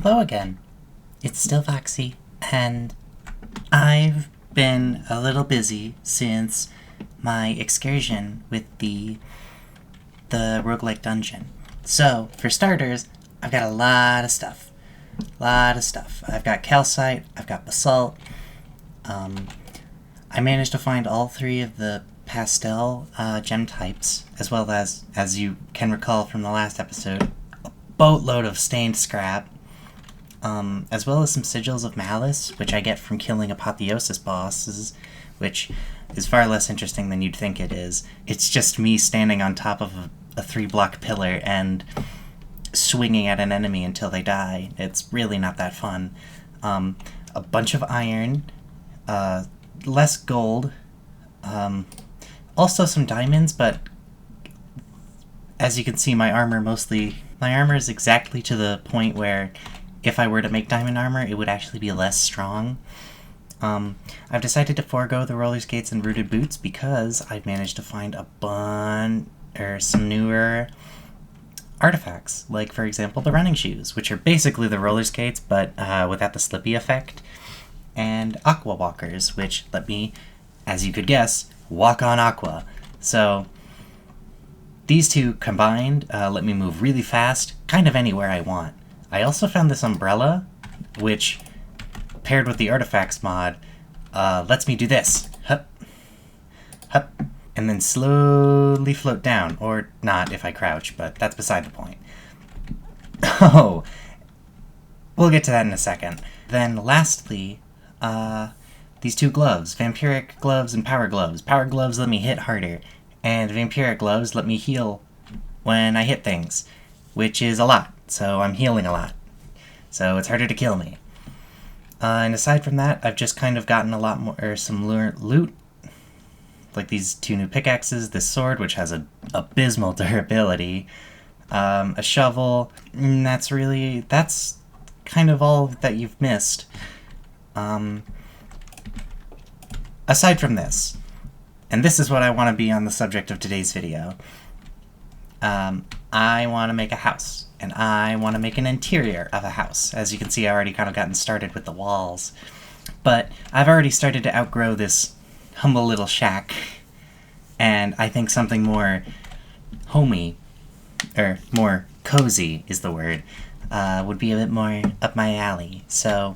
Hello again. It's still Foxy, and I've been a little busy since my excursion with the roguelike dungeon. So, for starters, I've got a lot of stuff. I've got calcite, I've got basalt. I managed to find all three of the pastel gem types, as well as you can recall from the last episode, a boatload of stained scrap, as well as some sigils of malice, which I get from killing apotheosis bosses, which is far less interesting than you'd think it is. It's just me standing on top of a 3-block pillar and swinging at an enemy until they die. It's really not that fun. A bunch of iron, less gold, also some diamonds, but as you can see, my armor is exactly to the point where if I were to make diamond armor, it would actually be less strong. I've decided to forego the roller skates and rooted boots because I've managed to find some newer artifacts, like for example the running shoes, which are basically the roller skates but without the slippy effect, and aqua walkers, which let me, as you could guess, walk on aqua. So these two combined let me move really fast, kind of anywhere I want. I also found this umbrella, which, paired with the artifacts mod, lets me do this. Hup, hup, and then slowly float down. Or not if I crouch, but that's beside the point. Oh, we'll get to that in a second. Then lastly, these two gloves, vampiric gloves and power gloves. Power gloves let me hit harder, and vampiric gloves let me heal when I hit things, which is a lot. So I'm healing a lot. So it's harder to kill me. And aside from that, I've just kind of gotten a lot more, some loot. Like these two new pickaxes, this sword, which has an abysmal durability, a shovel. That's kind of all that you've missed. Aside from this, and this is what I want to be on the subject of today's video, I want to make a house. And I want to make an interior of a house. As you can see, I already kind of gotten started with the walls. But I've already started to outgrow this humble little shack. And I think something more homey, or more cozy is the word, would be a bit more up my alley. So,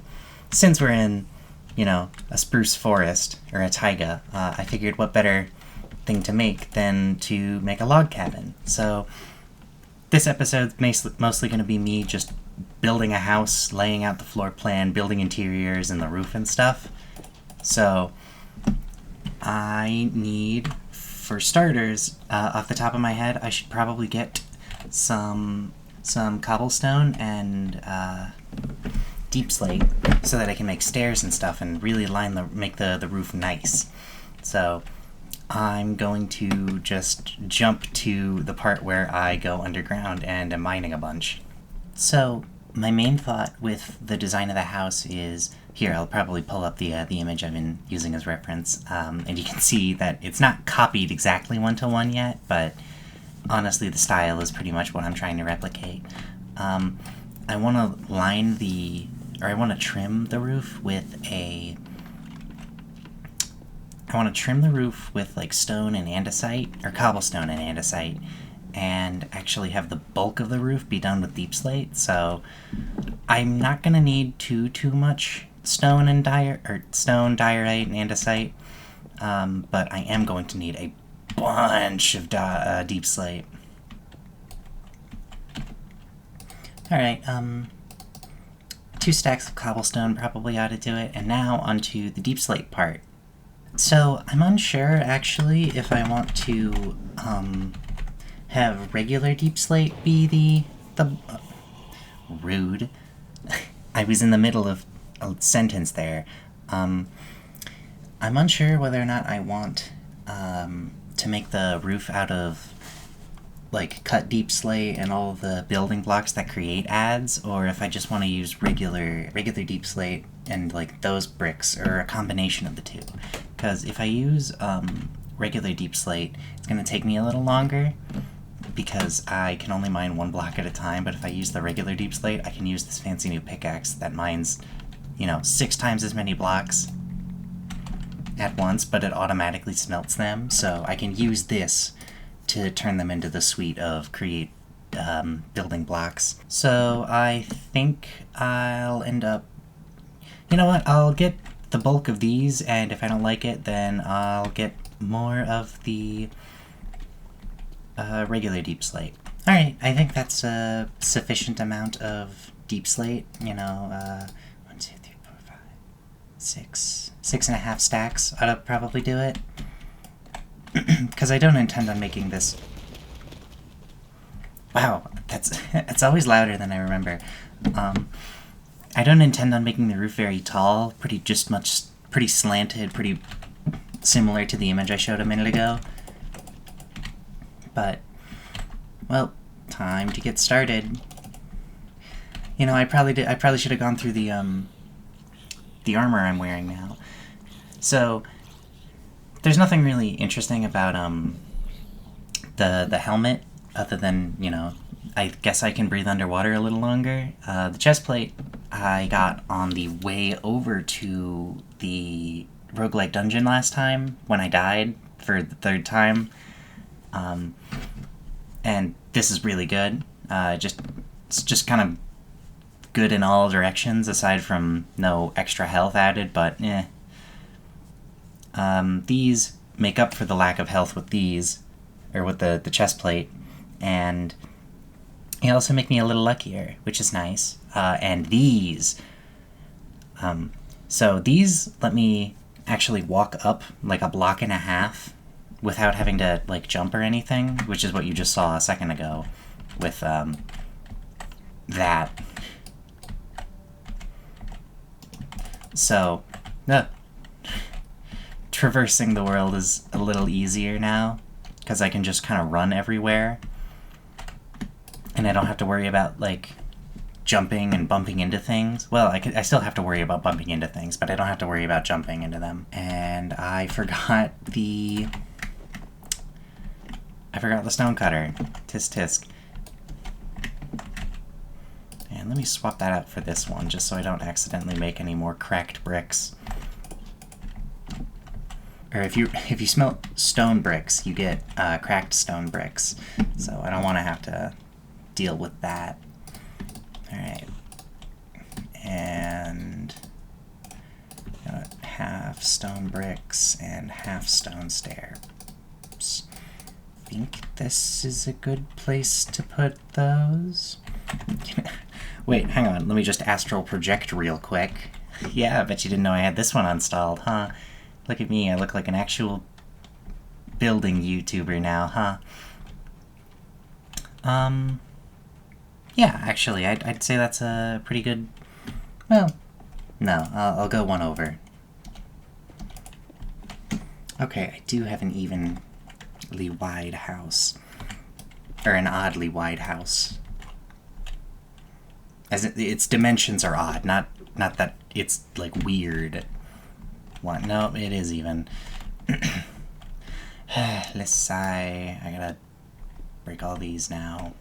since we're in, a spruce forest, or a taiga, I figured what better thing to make than to make a log cabin. So this episode's mostly going to be me just building a house, laying out the floor plan, building interiors and the roof and stuff. So I need, for starters, off the top of my head, I should probably get some cobblestone and deep slate so that I can make stairs and stuff and really make the roof nice. So I'm going to just jump to the part where I go underground and am mining a bunch. So, my main thought with the design of the house is, here, I'll probably pull up the image I've been using as reference, and you can see that it's not copied exactly one-to-one yet, but honestly the style is pretty much what I'm trying to replicate. I want to trim the roof with like stone and andesite, or cobblestone and andesite, and actually have the bulk of the roof be done with deep slate. So I'm not gonna need too much stone, diorite, and andesite, but I am going to need a bunch of deep slate. All right, 2 stacks of cobblestone probably ought to do it, and now onto the deep slate part. So, I'm unsure, actually, if I want to, have regular deep slate be the rude. I was in the middle of a sentence there. I'm unsure whether or not I want, to make the roof out of, like, cut deep slate and all the building blocks that create adds, or if I just want to use regular deep slate and, like, those bricks, or a combination of the two. Because if I use regular deep slate, it's going to take me a little longer, because I can only mine one block at a time, but if I use the regular deep slate, I can use this fancy new pickaxe that mines, 6 times as many blocks at once, but it automatically smelts them, so I can use this to turn them into the suite of create building blocks. So I think I'll end up... You know what? I'll get the bulk of these, and if I don't like it, then I'll get more of the regular deep slate. Alright, I think that's a sufficient amount of deep slate. 1, 2, 3, 4, 5, 6. 6.5 stacks ought to probably do it. Because I don't intend on making this... Wow, it's always louder than I remember. I don't intend on making the roof very tall, pretty slanted, pretty similar to the image I showed a minute ago. But, well, time to get started. I probably should have gone through the armor I'm wearing now. So, there's nothing really interesting about the helmet, other than, I guess I can breathe underwater a little longer. The chest plate I got on the way over to the roguelike dungeon last time, when I died for the 3rd time. And this is really good. It's just kind of good in all directions, aside from no extra health added, but these make up for the lack of health with these, or with the chest plate, and they also make me a little luckier, which is nice. And these, so these let me actually walk up like a block and a half without having to jump or anything, which is what you just saw a second ago with that. So, traversing the world is a little easier now, because I can just kind of run everywhere, and I don't have to worry about, jumping and bumping into things. Well, I still have to worry about bumping into things, but I don't have to worry about jumping into them. And I forgot the stone cutter. Tisk tisk. And let me swap that out for this one, just so I don't accidentally make any more cracked bricks. Or if you smelt stone bricks, you get cracked stone bricks. So I don't want to have to deal with that. Alright. And half stone bricks and half stone stairs. I think this is a good place to put those. Wait, hang on. Let me just astral project real quick. Yeah, I bet you didn't know I had this one installed, huh? Look at me, I look like an actual building YouTuber now, huh? Yeah, actually, I'd say that's a pretty good... Well, no, I'll go one over. Okay, I do have an evenly wide house. Or an oddly wide house. As its dimensions are odd, not that it's, weird. What? No, it is even. Let's sigh. I gotta break all these now.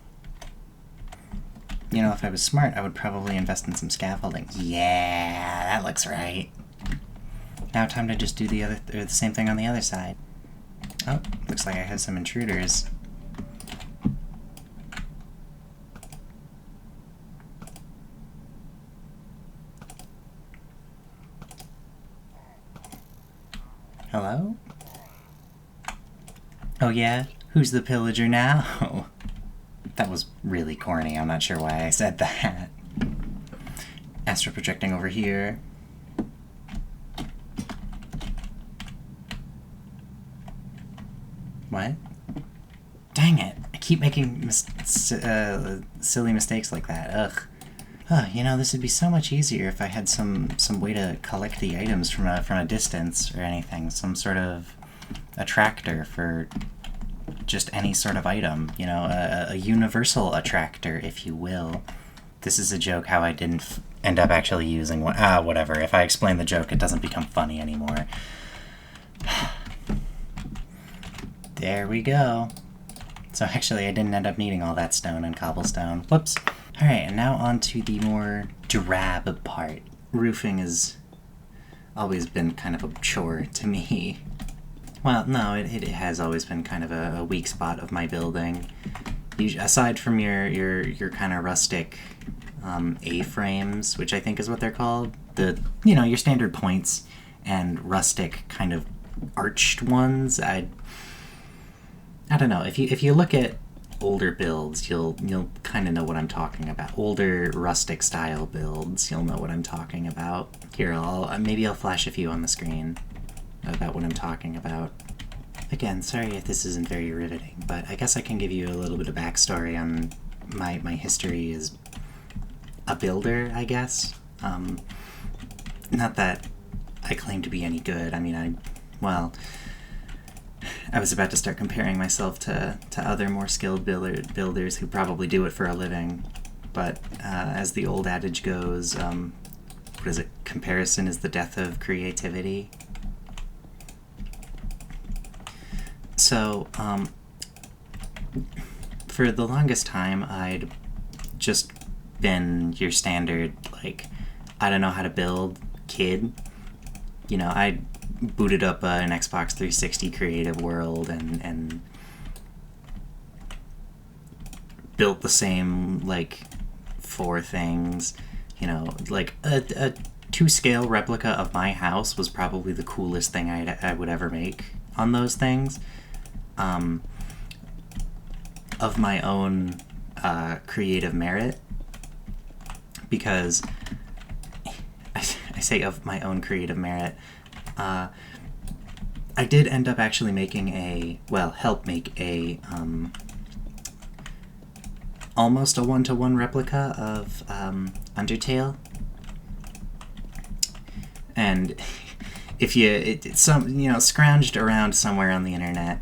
If I was smart, I would probably invest in some scaffolding. Yeah, that looks right. Now time to just do the same thing on the other side. Oh, looks like I have some intruders. Hello? Oh yeah? Who's the pillager now? That was really corny. I'm not sure why I said that. Astral projecting over here. What? Dang it. I keep making silly mistakes like that. Ugh. Oh, this would be so much easier if I had some way to collect the items from a distance or anything. Some sort of attractor for just any sort of item. A universal attractor, if you will. This is a joke how I didn't end up actually using one. Whatever. If I explain the joke, it doesn't become funny anymore. There we go. So actually I didn't end up needing all that stone and cobblestone. Whoops. Alright, and now on to the more drab part. Roofing has always been kind of a chore to me. Well, no, it has always been kind of a weak spot of my building. Aside from your kind of rustic A-frames, which I think is what they're called, your standard points and rustic kind of arched ones, I don't know. If you look at older builds, you'll kind of know what I'm talking about. Older rustic style builds, you'll know what I'm talking about. Here, maybe I'll flash a few on the screen about what I'm talking about. Again, sorry if this isn't very riveting, but I guess I can give you a little bit of backstory on my history as a builder, I guess. Not that I claim to be any good. I mean, I was about to start comparing myself to other more skilled builders who probably do it for a living, but as the old adage goes, what is it? Comparison is the death of creativity. So, for the longest time, I'd just been your standard, like, I don't know how to build kid. You know, I booted up an Xbox 360 Creative World and built the same, like, 4 things. You know, like, a 2-scale replica of my house was probably the coolest thing I would ever make on those things. Of my own creative merit, because I say of my own creative merit, I did end up actually making help make a almost a 1-to-1 replica of Undertale. And if scrounged around somewhere on the internet,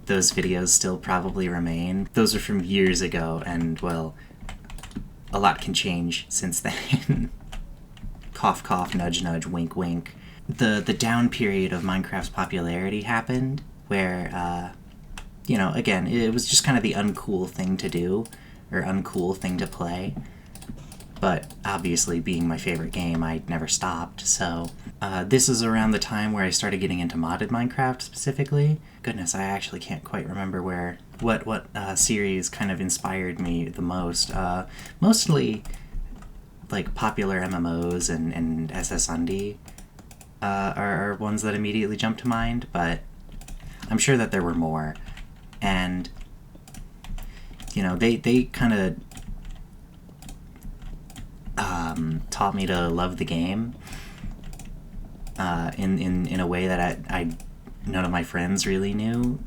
those videos still probably remain. Those are from years ago, and, well, a lot can change since then. Cough, cough, nudge, nudge, wink, wink. The down period of Minecraft's popularity happened, where, again, it was just kind of the uncool thing to do, or uncool thing to play. But obviously, being my favorite game, I never stopped, so this is around the time where I started getting into modded Minecraft specifically. Goodness, I actually can't quite remember what series kind of inspired me the most. Mostly, like, popular MMOs and SSUndi are ones that immediately jump to mind, but I'm sure that there were more. And, they kind of taught me to love the game in a way that I none of my friends really knew,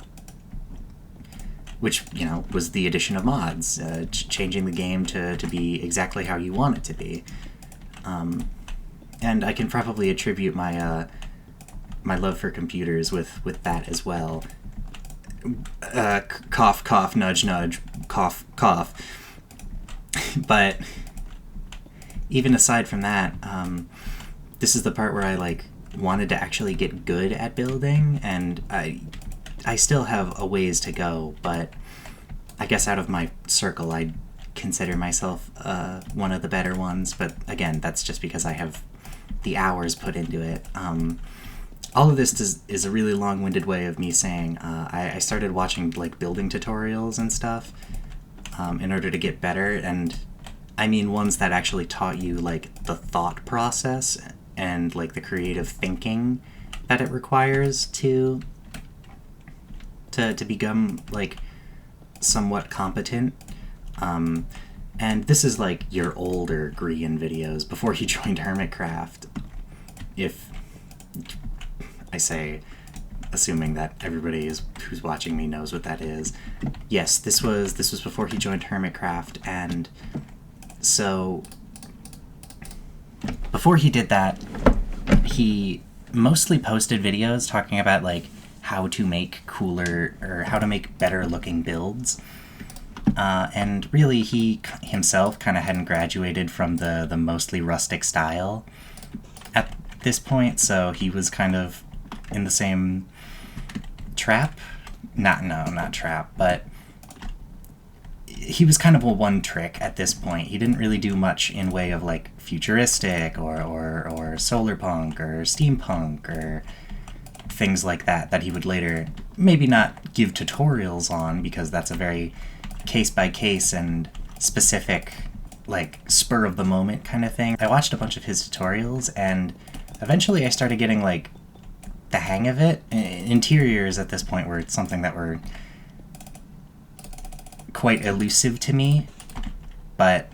which was the addition of mods, changing the game to be exactly how you want it to be, and I can probably attribute my my love for computers with that as well. Cough, cough, nudge, nudge, cough, cough. But even aside from that, this is the part where I wanted to actually get good at building, and I still have a ways to go, but I guess out of my circle I'd consider myself one of the better ones, but again, that's just because I have the hours put into it. All of this is a really long-winded way of me saying I started watching building tutorials and stuff in order to get better, and I mean ones that actually taught you the thought process and the creative thinking that it requires to become somewhat competent. And this is your older Grian videos before he joined Hermitcraft. If I say, assuming that everybody who's watching me knows what that is. Yes, this was before he joined Hermitcraft, and so before he did that, he mostly posted videos talking about how to make cooler or how to make better looking builds. And really, he himself kind of hadn't graduated from the mostly rustic style at this point, so he was kind of in the same trap, not trap, but he was kind of a one trick at this point. He didn't really do much in way of like futuristic or solar punk or steampunk or things like that he would later maybe not give tutorials on, because that's a very case by case and specific, like spur of the moment kind of thing. I watched a bunch of his tutorials and eventually I started getting like the hang of it. Interiors at this point were something that were quite elusive to me, but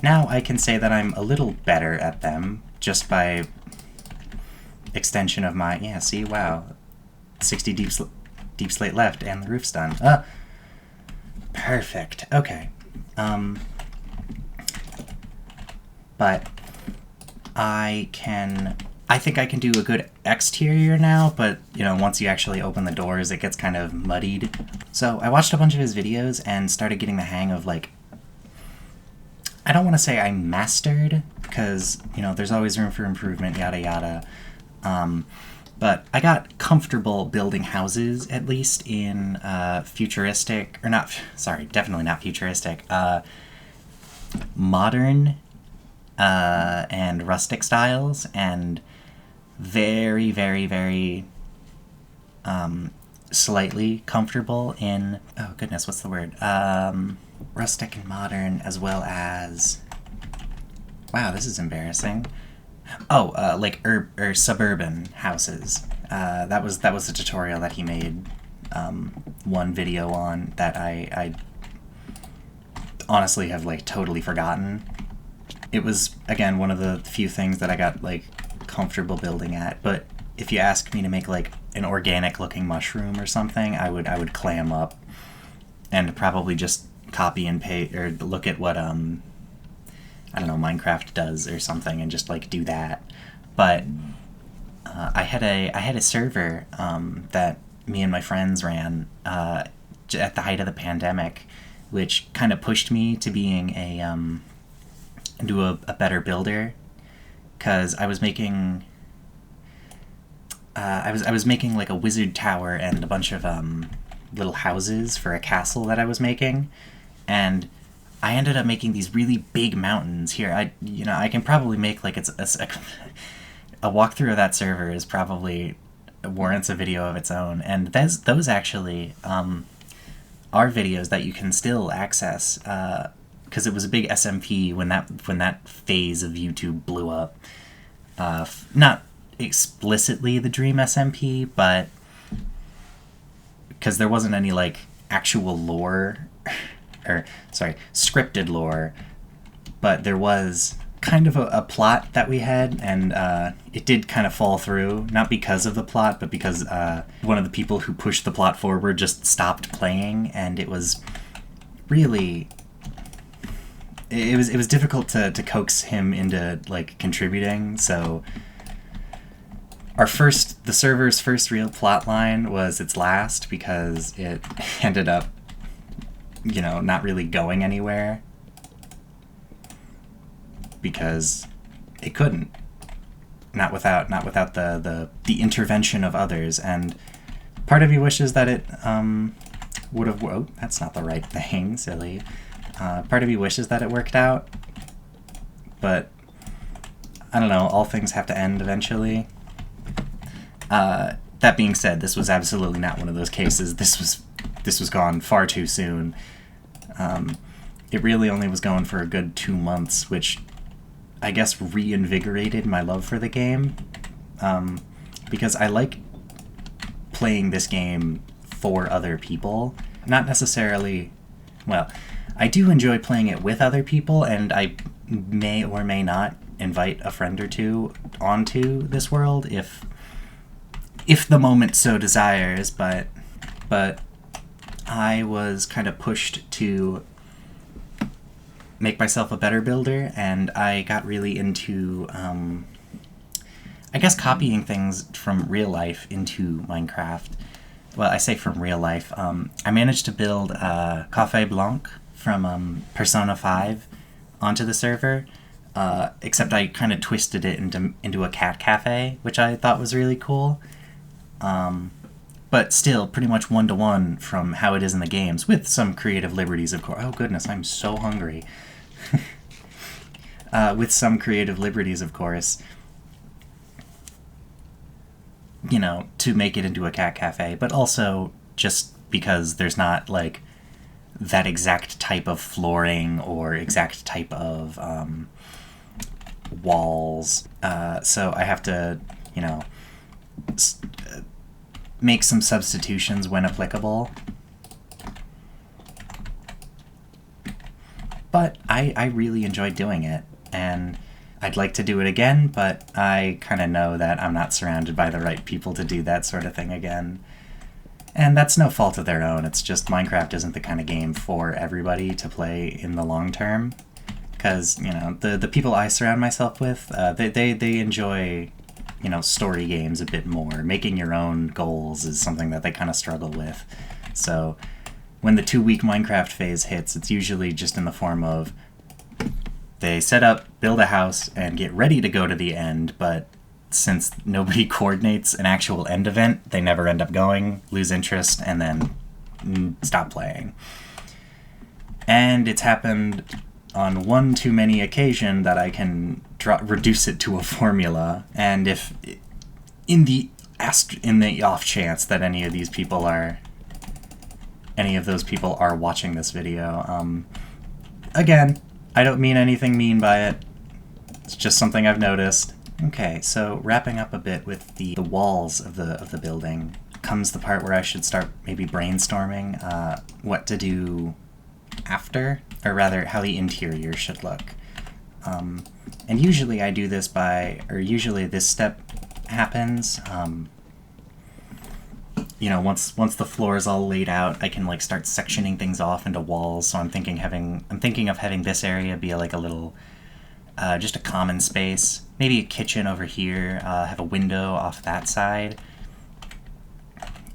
now I can say that I'm a little better at them just by extension of my, yeah, see, wow, 60 deep slate left and the roof's done. Perfect. Okay. But I think I can do a good exterior now, but, you know, once you actually open the doors, it gets kind of muddied. So I watched a bunch of his videos and started getting the hang of, like, I don't want to say I mastered, because, you know, there's always room for improvement, yada yada. But I got comfortable building houses, at least in futuristic, or not, sorry, definitely not futuristic, modern and rustic styles, and very, very, very slightly comfortable in, oh goodness, what's the word? Rustic and modern, as well as, wow, this is embarrassing. Oh, like suburban houses. That was a tutorial that he made one video on that I honestly have like totally forgotten. It was, again, one of the few things that I got like comfortable building at, but if you ask me to make like an organic looking mushroom or something, I would clam up and probably just copy and paste, or look at what I don't know, Minecraft does or something, and just like do that. But I had a server that me and my friends ran at the height of the pandemic, which kind of pushed me to being into a better builder, because I was making I was making like a wizard tower and a bunch of little houses for a castle that I was making, and I ended up making these really big mountains here. I can probably make like a walkthrough of that server is probably warrants a video of its own, and those actually are videos that you can still access, because it was a big SMP when that phase of YouTube blew up. Not explicitly the Dream SMP, but because there wasn't any like actual lore, or sorry, scripted lore, but there was kind of a plot that we had, and it did kind of fall through, not because of the plot, but because one of the people who pushed the plot forward just stopped playing, and it was really, it was difficult to coax him into like contributing. So the server's first real plot line was its last, because it ended up, not really going anywhere, because it couldn't, not without the intervention of others. And part of me wishes that it would have, oh, that's not the right thing, silly. Part of me wishes that it worked out, but I don't know, all things have to end eventually. That being said, this was absolutely not one of those cases. This was gone far too soon. It really only was going for a good 2 months, which I guess reinvigorated my love for the game, because I like playing this game for other people. Not necessarily, well, I do enjoy playing it with other people, and I may or may not invite a friend or two onto this world if the moment so desires, but I was kind of pushed to make myself a better builder, and I got really into, I guess, copying things from real life into Minecraft. Well, I say from real life. I managed to build Café Blanc from Persona 5 onto the server, except I kind of twisted it into a cat cafe, which I thought was really cool. but still pretty much one-to-one from how it is in the games, with some creative liberties, of course. Oh goodness, I'm so hungry. With some creative liberties, of course, you know, to make it into a cat cafe, but also just because there's not, like, that exact type of flooring or exact type of walls. So I have to, you know, make some substitutions when applicable. But I really enjoyed doing it, and I'd like to do it again, but I kind of know that I'm not surrounded by the right people to do that sort of thing again. And that's no fault of their own. It's just Minecraft isn't the kind of game for everybody to play in the long term. Because, you know, the people I surround myself with, they enjoy, you know, story games a bit more. Making your own goals is something that they kind of struggle with. So when the 2-week Minecraft phase hits, it's usually just in the form of they set up, build a house, and get ready to go to the end, but since nobody coordinates an actual end event, they never end up going, lose interest, and then stop playing. And it's happened on one too many occasion that I can reduce it to a formula. And if in the off chance that any of those people are watching this video, again, I don't mean anything mean by it. It's just something I've noticed. Okay, so wrapping up a bit with the walls of the building comes the part where I should start maybe brainstorming what to do after, or rather how the interior should look. And usually I do this usually this step happens. You know, once the floor is all laid out, I can like start sectioning things off into walls. So I'm thinking of having this area be like a little, just a common space. Maybe a kitchen over here, have a window off that side.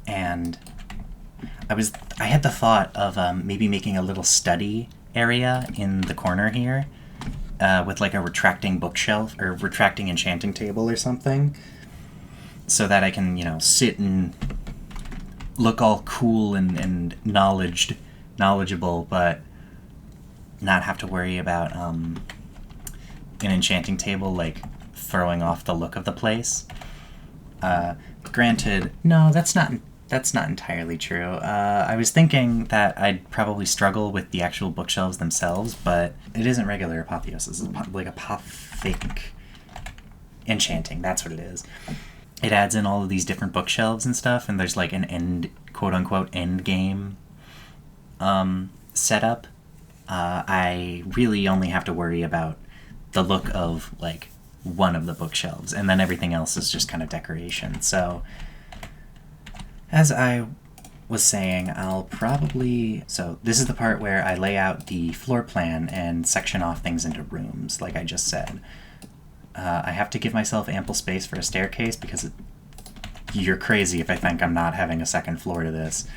And I had the thought of maybe making a little study area in the corner here, with like a retracting bookshelf or retracting enchanting table or something, so that I can, you know, sit and look all cool and knowledgeable, but not have to worry about an enchanting table like throwing off the look of the place. Granted, no, that's not entirely true. I was thinking that I'd probably struggle with the actual bookshelves themselves, but it isn't regular apotheosis. It's like apothic enchanting. That's what it is. It adds in all of these different bookshelves and stuff, and there's like an end, quote-unquote, end game setup. I really only have to worry about the look of like one of the bookshelves, and then everything else is just kind of decoration. So as I was saying, so this is the part where I lay out the floor plan and section off things into rooms, like I just said. I have to give myself ample space for a staircase because you're crazy if I think I'm not having a second floor to this.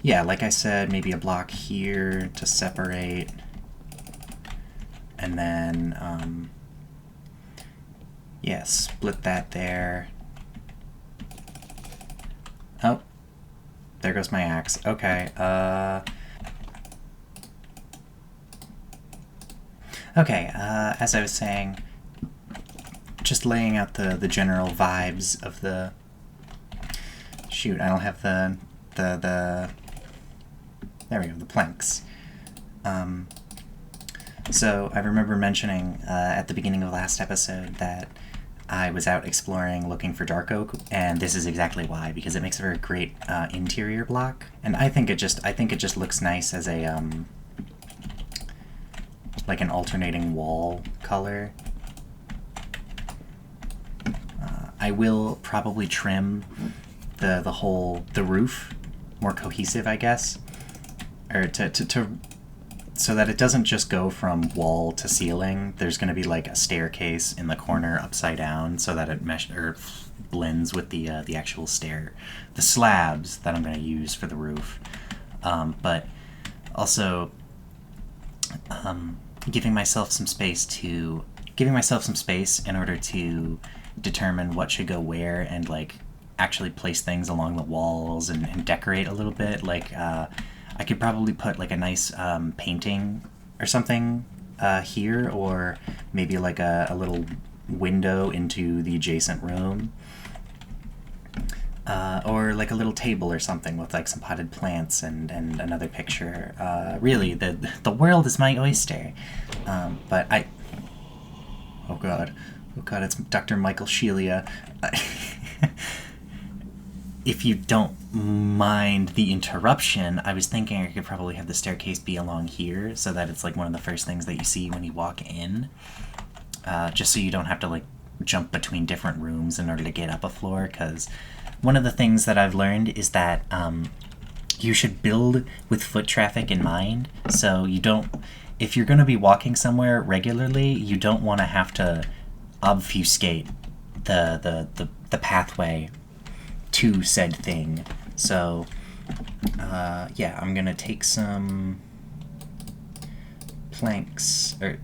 Yeah, like I said, maybe a block here to separate, and then yeah, split that there. Oh, there goes my axe. Okay, as I was saying, just laying out the general vibes of the... Shoot, I don't have the there we go, the planks. So I remember mentioning at the beginning of the last episode that I was out exploring looking for dark oak, and this is exactly why, because it makes a very great interior block, and I think it just looks nice as a like an alternating wall color. I will probably trim the roof more cohesive, I guess, or to so that it doesn't just go from wall to ceiling. There's going to be like a staircase in the corner upside down, so that it blends with the actual the slabs that I'm going to use for the roof. But also giving myself some space in order to determine what should go where, and like actually place things along the walls and decorate a little bit. Like, I could probably put like a nice painting or something here, or maybe like a little window into the adjacent room. Or like a little table or something with like some potted plants and another picture. Really, the world is my oyster. But I... Oh god, it's Dr. Michael Shelia. If you don't mind the interruption, I was thinking I could probably have the staircase be along here so that it's like one of the first things that you see when you walk in. Just so you don't have to like jump between different rooms in order to get up a floor, because one of the things that I've learned is that you should build with foot traffic in mind. So you don't, if you're going to be walking somewhere regularly, you don't want to have to obfuscate the pathway to said thing. So yeah, I'm going to take some planks, or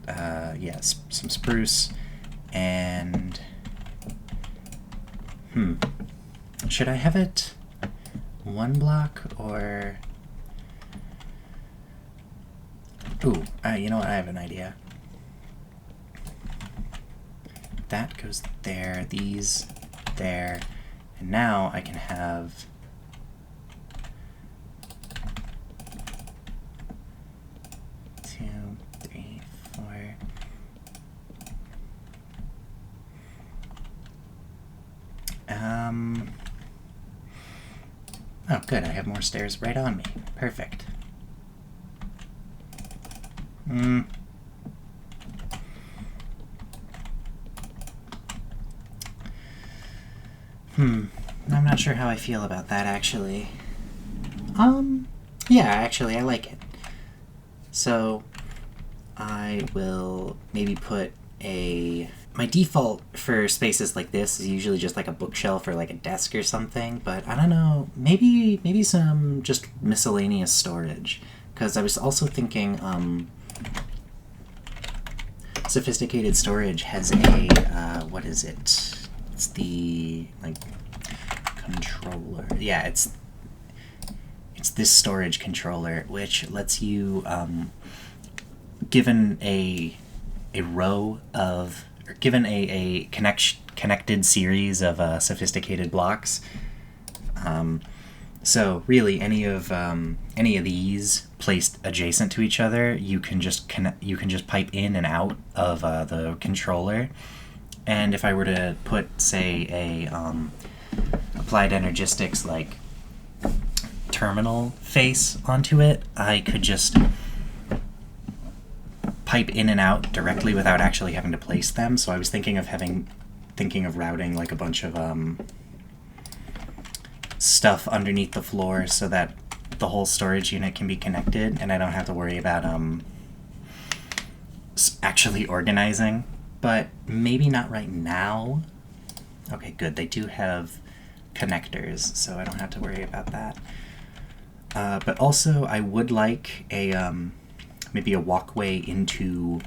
yeah, some spruce, and should I have it one block or... Ooh, you know what? I have an idea. That goes there, these there, and now I can have... Oh, good. I have more stairs right on me. Perfect. I'm not sure how I feel about that, actually. Yeah, actually, I like it. So, I will maybe put a... My default for spaces like this is usually just like a bookshelf or like a desk or something, but I don't know, maybe some just miscellaneous storage. Because I was also thinking, Sophisticated Storage has a, what is it? It's the, like, controller. Yeah, it's this storage controller, which lets you, given a row of... Given a connected series of sophisticated blocks, so really any of these placed adjacent to each other, you can just pipe in and out of the controller. And if I were to put, say, a Applied Energistics like terminal face onto it, I could just pipe in and out directly without actually having to place them. So I was thinking of routing like a bunch of stuff underneath the floor so that the whole storage unit can be connected, and I don't have to worry about actually organizing. But maybe not right now. Okay, good. They do have connectors, so I don't have to worry about that. But also, I would like a maybe a walkway into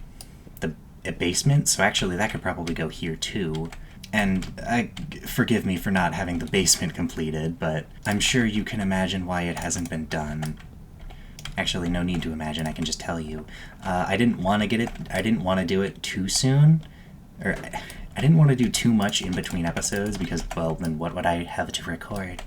a basement, so actually that could probably go here too. And forgive me for not having the basement completed, but I'm sure you can imagine why it hasn't been done. Actually, no need to imagine, I can just tell you. I didn't want to do it too soon, or I didn't want to do too much in between episodes, because, well, then what would I have to record?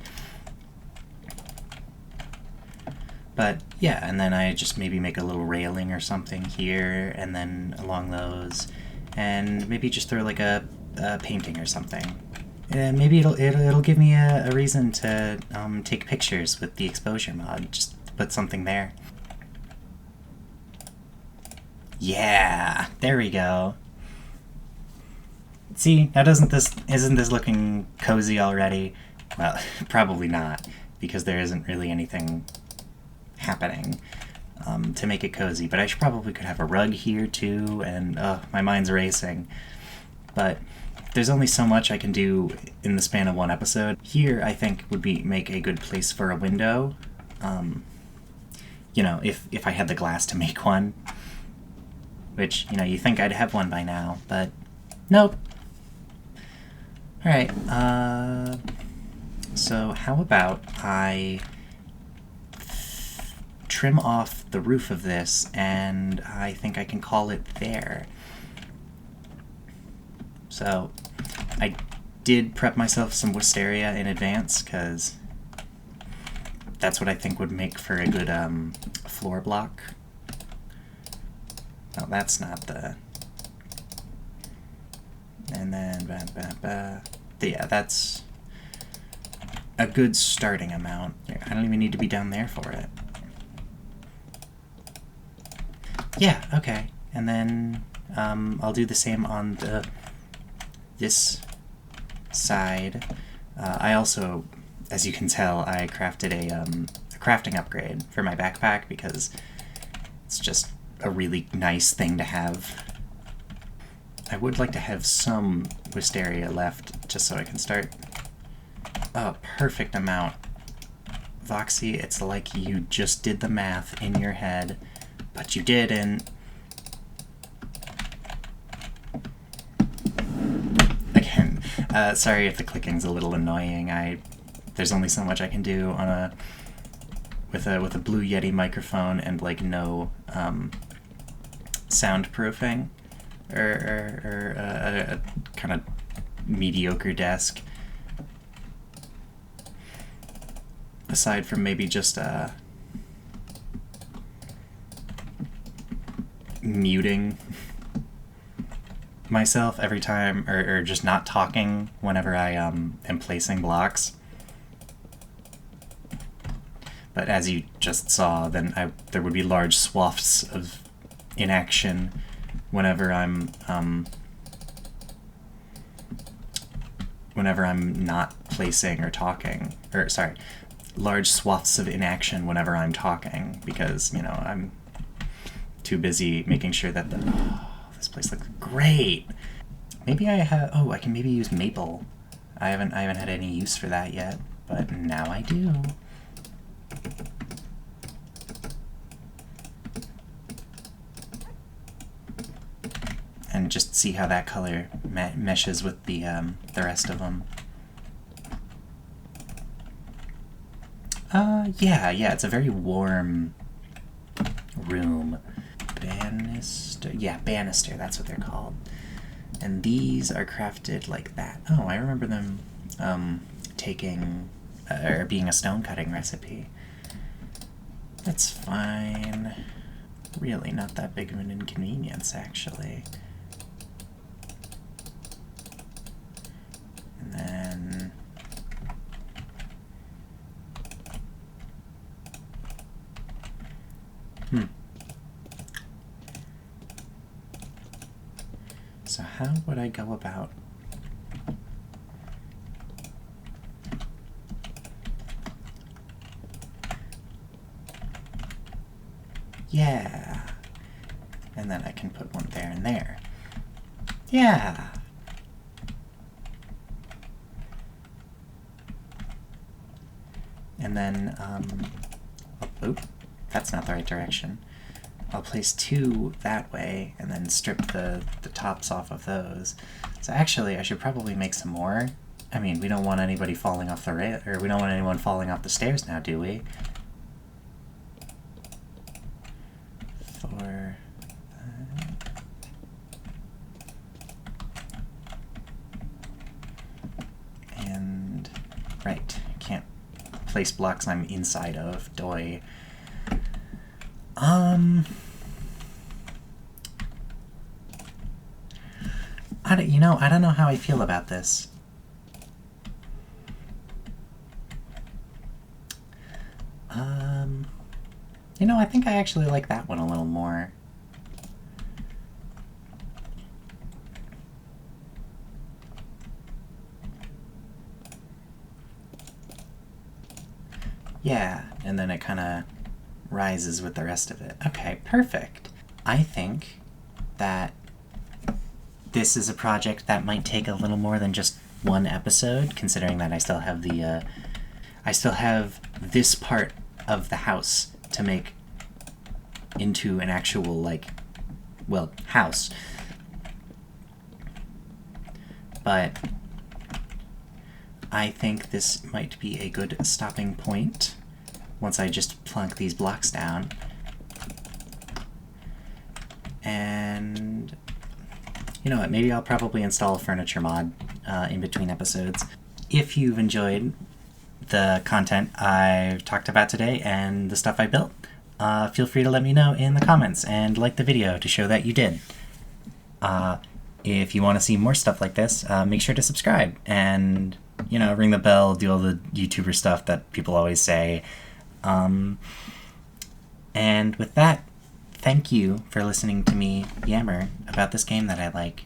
But yeah, and then I just maybe make a little railing or something here, and then along those, and maybe just throw like a painting or something. And maybe it'll give me a reason to take pictures with the exposure mod. Just put something there. Yeah, there we go. See, now isn't this looking cozy already? Well, probably not, because there isn't really anything happening to make it cozy. But I probably could have a rug here too, and my mind's racing. But there's only so much I can do in the span of one episode. Here, I think, would make a good place for a window. You know, if I had the glass to make one. Which, you know, you think I'd have one by now, but nope. Alright, So how about I trim off the roof of this, and I think I can call it there. So I did prep myself some wisteria in advance, because that's what I think would make for a good floor block. Oh, that's not the... And then... Yeah, that's a good starting amount. I don't even need to be down there for it. Yeah, okay. And then I'll do the same on this side. I also, as you can tell, I crafted a crafting upgrade for my backpack because it's just a really nice thing to have. I would like to have some wisteria left just so I can start. Oh, perfect amount. Voxy, it's like you just did the math in your head, but you didn't. Again, sorry if the clicking's a little annoying. There's only so much I can do on with a Blue Yeti microphone and like no soundproofing or a kind of mediocre desk. Aside from maybe just muting myself every time, or just not talking whenever I am placing blocks. But as you just saw, then there would be large swaths of inaction whenever I'm not placing or talking, or sorry, large swaths of inaction whenever I'm talking, because, you know, I'm too busy making sure that this place looks great. Maybe I can maybe use maple. I haven't had any use for that yet, but now I do. And just see how that color meshes with the rest of them. Yeah, it's a very warm room. Banister, banister, that's what they're called. And these are crafted like that. Oh, I remember them taking, or being a stone cutting recipe. That's fine. Really not that big of an inconvenience, actually. And then... So how would I go about... Yeah. And then I can put one there and there. Yeah. And then, oop, that's not the right direction. I'll place two that way and then strip the tops off of those. So actually, I should probably make some more. I mean, we don't want anybody falling off the rail, or we don't want anyone falling off the stairs now, do we? For and right, can't place blocks I'm inside of. Doi. I don't know how I feel about this. I think I actually like that one a little more. Yeah, and then it kind of rises with the rest of it. Okay, perfect. I think that this is a project that might take a little more than just one episode, considering that I still have this part of the house to make into an actual, house. But I think this might be a good stopping point once I just plunk these blocks down. And you know what, maybe I'll probably install a furniture mod in between episodes. If you've enjoyed the content I've talked about today and the stuff I built, feel free to let me know in the comments and like the video to show that you did. If you want to see more stuff like this, make sure to subscribe and, you know, ring the bell, do all the YouTuber stuff that people always say. And with that, thank you for listening to me yammer about this game that I like.